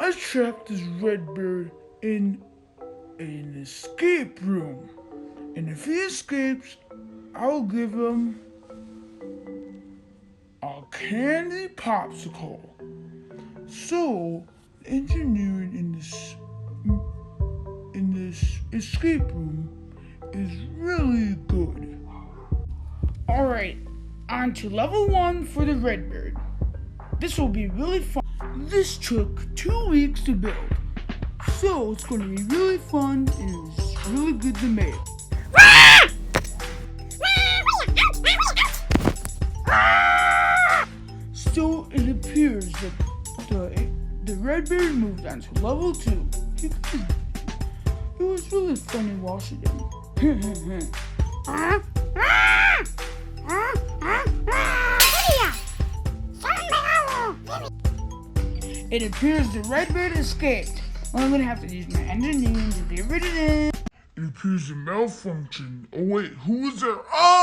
I trapped this red bird in an escape room. And if he escapes, I'll give him a candy popsicle. So, engineering in this escape room is really good. Alright, on to level 1 for the red bird. This will be really fun. This took 2 weeks to build, so it's going to be really fun and it's really good to make. So it appears that the red bird moved on to level 2. It was really funny watching him. It appears the red bird escaped. Well, I'm gonna have to use my engineering to get rid of it. It appears to malfunction. Oh wait, who is there? Oh!